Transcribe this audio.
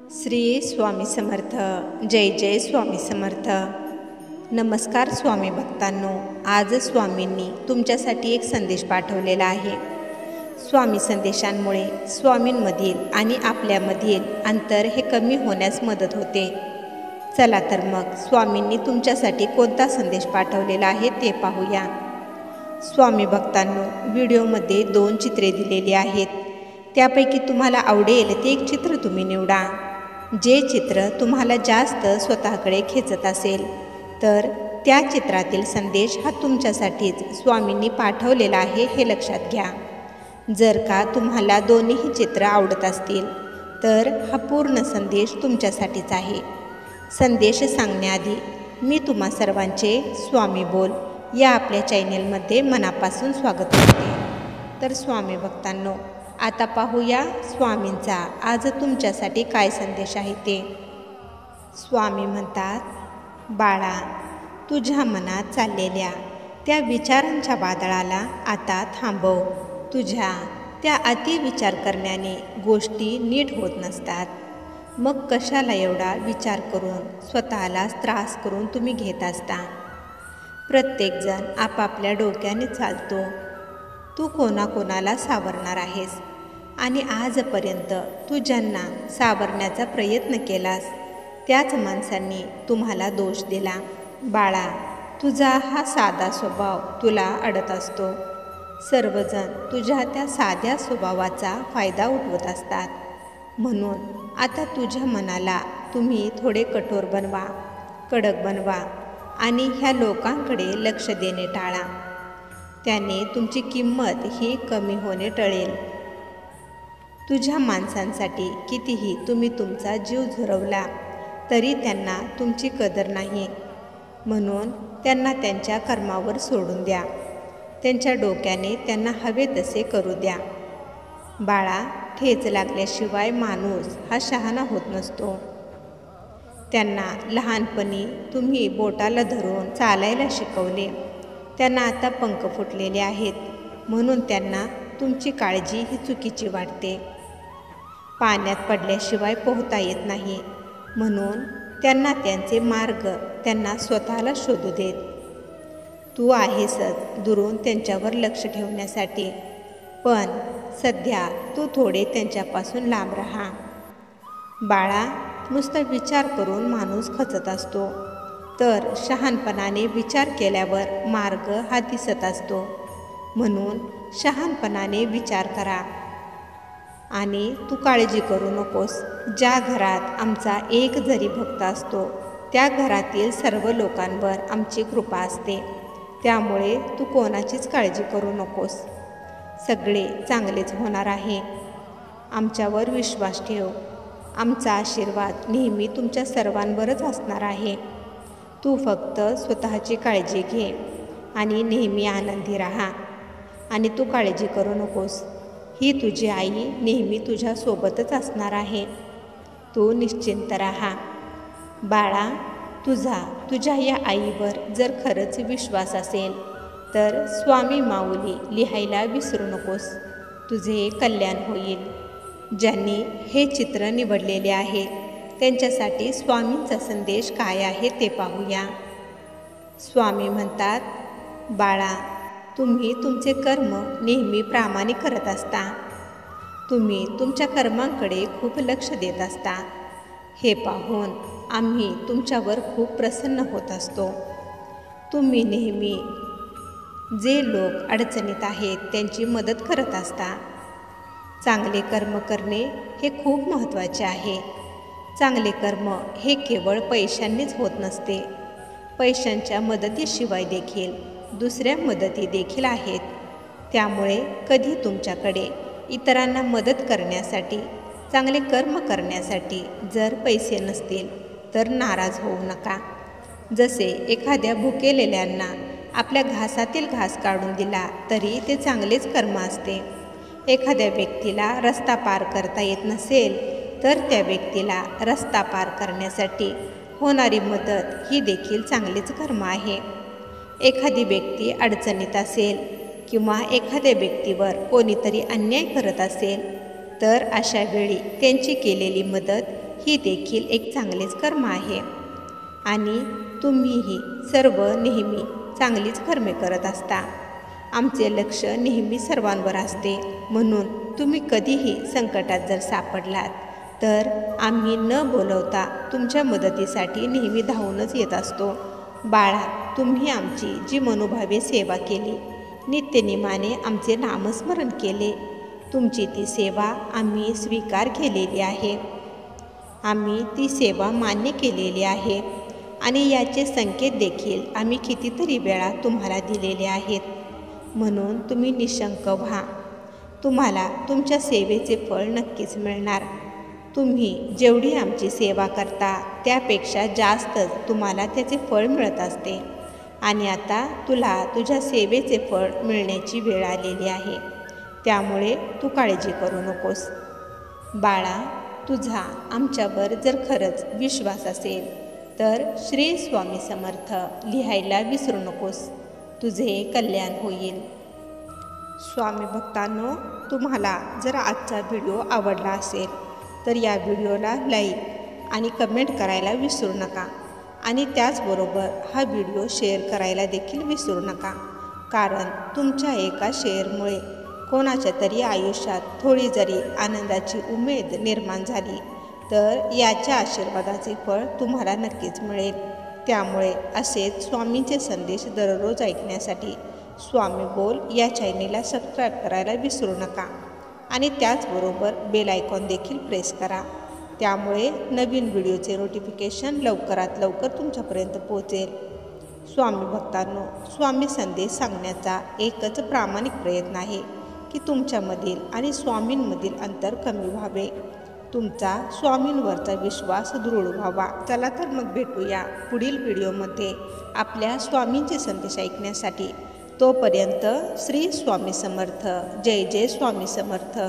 श्री स्वामी समर्थ. जय जय स्वामी समर्थ. नमस्कार स्वामी भक्तांनो. आज स्वामींनी तुमच्यासाठी एक संदेश पाठवलेला आहे. स्वामी संदेशांमुळे स्वामींमधील आणि आपल्यामधील अंतर हे कमी होण्यास मदत होते. चला तर मग स्वामींनी तुमच्यासाठी कोणता संदेश पाठवलेला आहे ते पाहूया. स्वामी भक्तांनो, व्हिडिओमध्ये 2 चित्रे दिलेली आहेत. त्यापैकी तुम्हाला आवडेल ते एक चित्र तुम्ही निवडा. जे चित्र तुम्हाला जास्त स्वतःकडे खेचत असेल तर त्या चित्रातील संदेश हा तुमच्यासाठीच स्वामींनी पाठवलेला आहे हे लक्षात घ्या. जर का तुम्हाला दोन्हीही चित्र आवडत असतील तर हा पूर्ण संदेश तुमच्यासाठीच आहे. संदेश सांगण्याआधी मी तुम्हा सर्वांचे स्वामी बोल या आपल्या चॅनेलमध्ये मनापासून स्वागत करते. तर स्वामी भक्तांनो, आता पाहूया स्वामींचा आज तुमच्यासाठी काय संदेश आहे ते. स्वामी म्हणतात, बाळा, तुझ्या मनात चाललेल्या त्या विचारांच्या वादळाला आता थांबव. तुझ्या त्या अतिविचार करण्याने गोष्टी नीट होत नसतात. मग कशाला एवढा विचार करून स्वतःलाच त्रास करून तुम्ही घेत असता. प्रत्येकजण आपापल्या डोक्याने चालतो. तू कोणाकोणाला सावरणार आहेस आणि आजपर्यंत तू ज्यांना सावरण्याचा प्रयत्न केलास त्याच माणसांनी तुम्हाला दोष दिला. बाळा, तुझा हा साधा स्वभाव तुला अडत असतो. सर्वजण तुझ्या त्या साध्या स्वभावाचा फायदा उठवत असतात. म्हणून आता तुझ्या मनाला तुम्ही थोडे कठोर बनवा, कडक बनवा आणि ह्या लोकांकडे लक्ष देणे टाळा. त्याने तुमची किंमत ही कमी होणे टळेल. तुझ्या माणसांसाठी कितीही तुम्ही तुमचा जीव झुरवला तरी त्यांना तुमची कदर नाही. म्हणून त्यांना त्यांच्या कर्मावर सोडून द्या. त्यांच्या डोक्याने त्यांना हवे तसे करू द्या. बाळा, ठेच लागल्याशिवाय माणूस हा शहाणा होत नसतो. त्यांना लहानपणी तुम्ही बोटाला धरून चालायला शिकवले. त्यांना आता पंख फुटलेले आहेत म्हणून त्यांना तुमची काळजी ही चुकीची वाटते. पाण्यात पडल्याशिवाय पोहता येत नाही म्हणून त्यांना त्यांचे मार्ग त्यांना स्वतःला शोधू देत. तू आहेसच दुरून त्यांच्यावर लक्ष ठेवण्यासाठी, पण सध्या तू थोडे त्यांच्यापासून लांब राहा. बाळा, नुसता विचार करून माणूस खचत असतो, तर शहाणपणाने विचार केल्यावर मार्ग हा दिसत असतो. म्हणून शहाणपणाने विचार करा. आणि तू काळजी करू नकोस. ज्या घरात आमचा एक जरी भक्त असतो त्या घरातील सर्व लोकांवर आमची कृपा असते. त्यामुळे तू कोणाचीच काळजी करू नकोस. सगळे चांगलेच होणार आहे. आमच्यावर विश्वास ठेव. आमचा आशीर्वाद नेहमी तुमच्या सर्वांवरच असणार आहे. तू फक्त स्वतःची काळजी घे आणि नेहमी आनंदी राहा. आणि तू काळजी करू नकोस. ही तुझी आई नेहमी तुझ्यासोबतच असणार आहे. तू निश्चिंत राहा. बाळा, तुझ्या या आईवर जर खरंच विश्वास असेल तर स्वामी माऊली लिहायला विसरू नकोस. तुझे कल्याण होईल. ज्यांनी हे चित्र निवडलेले आहे त्यांच्यासाठी स्वामींचा संदेश काय आहे ते पाहूया. स्वामी म्हणतात, बाळा, तुम्ही तुमचे कर्म नेहमी प्रामाणिक करत असता. तुम्ही तुमच्या कर्मांकडे खूप लक्ष देत असता. हे पाहून आम्ही तुमच्यावर खूप प्रसन्न होत असतो. तुम्ही नेहमी जे लोक अडचणीत आहेत त्यांची मदत करत असता. चांगले कर्म करणे हे खूप महत्त्वाचे आहे. चांगले कर्म हे केवळ पैशांनीच होत नसते. पैशांच्या मदतीशिवाय देखील दुसऱ्या मदती देखील आहेत. त्यामुळे कधी तुमच्याकडे इतरांना मदत करण्यासाठी, चांगले कर्म करण्यासाठी जर पैसे नसतील तर नाराज होऊ नका. जसे एखाद्या भुकेलेल्यांना आपल्या घासातील घास काढून दिला तरी ते चांगलेच कर्म असते. एखाद्या व्यक्तीला रस्ता पार करता येत नसेल तर त्या व्यक्तीला रस्ता पार करण्यासाठी होणारी मदत ही देखील चांगलेच कर्म आहे. एखादी व्यक्ती अडचणीत असेल किंवा एखाद्या व्यक्तीवर कोणीतरी अन्याय करत असेल तर अशा वेळी त्यांची केलेली मदत ही देखील एक चांगलेच कर्म आहे आणि तुम्हीही सर्व नेहमी चांगलीच कर्मे करत असता. आमचे लक्ष नेहमी सर्वांवर असते, म्हणून तुम्ही कधीही संकटात जर सापडलात तर आम्ही न बोलवता तुमच्या मदतीसाठी नेहमी धावूनच येत असतो. बाळा, तुम्ही आमची जी मनोभावे सेवा केली, नित्यनेमाने आमचे नामस्मरण केले, तुमची ती सेवा आम्ही स्वीकार केलेली आहे. आम्ही ती सेवा मान्य केलेली आहे आणि याचे संकेत देखील आम्ही कितीतरी वेळा तुम्हाला दिलेले आहेत. म्हणून तुम्ही निशंक व्हा. तुम्हाला तुमच्या सेवेचे फळ नक्कीच मिळणार. तुम्ही जेवढी आमची सेवा करता त्यापेक्षा जास्तच तुम्हाला त्याचे फळ मिळत असते आणि आता तुला तुझ्या सेवेचे फळ मिळण्याची वेळ आलेली आहे. त्यामुळे तू काळजी करू नकोस. बाळा, तुझा आमच्यावर जर खरंच विश्वास असेल तर श्री स्वामी समर्थ लिहायला विसरू नकोस. तुझे कल्याण होईल. स्वामी भक्तांनो, तुम्हाला जर आजचा व्हिडिओ आवडला असेल तर या व्हिडिओला लाईक आणि कमेंट करायला विसरू नका आणि त्याचबरोबर हा व्हिडिओ शेअर करायला देखील विसरू नका. कारण तुमच्या एका शेअरमुळे कोणाच्या तरी आयुष्यात थोडी जरी आनंदाची उमेद निर्माण झाली तर याच्या आशीर्वादाचे फळ तुम्हाला नक्कीच मिळेल. त्यामुळे असेच स्वामींचे संदेश दररोज ऐकण्यासाठी स्वामी बोल या चॅनेलला सबस्क्राईब करायला विसरू नका आणि त्याचबरोबर बेल आयकॉन देखील प्रेस करा. त्यामुळे नवीन व्हिडिओचे नोटिफिकेशन लवकरात लवकर तुमच्यापर्यंत पोहोचेल. स्वामी भक्तांनो, स्वामी संदेश सांगण्याचा एकच प्रामाणिक प्रयत्न आहे की तुमच्यामधील आणि स्वामींमधील अंतर कमी व्हावे, तुमचा स्वामींवरचा विश्वास दृढ व्हावा. चला तर मग भेटूया पुढील व्हिडिओमध्ये आपल्या स्वामींचे संदेश ऐकण्यासाठी. तोपर्यंत श्री स्वामी समर्थ. जय जय स्वामी समर्थ.